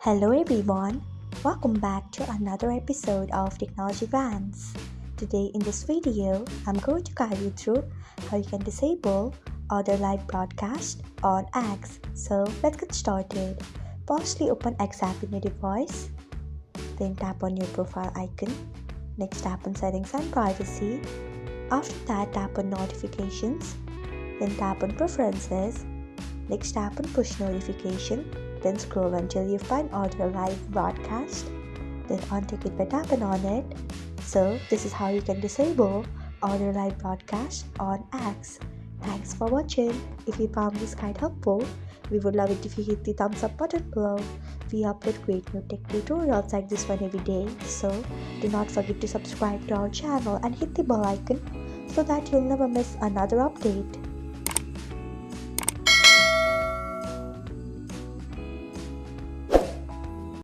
Hello everyone, welcome back to another episode of Technologyglance. Today in this video, I'm going to guide you through how you can disable other live broadcast on X. So let's get started. Firstly, open X app in your device, then tap on your profile icon. Next, tap on settings and privacy. After that, tap on notifications, then tap on preferences. Next, tap on push notification. Then scroll until you find audio live broadcast. Then untick it by tapping on it. So this is how you can disable audio live broadcast on X. Thanks for watching. If you found this guide helpful, we would love it if you hit the thumbs up button below. We upload great new tech tutorials like this one every day. So do not forget to subscribe to our channel and hit the bell icon so that you'll never miss another update.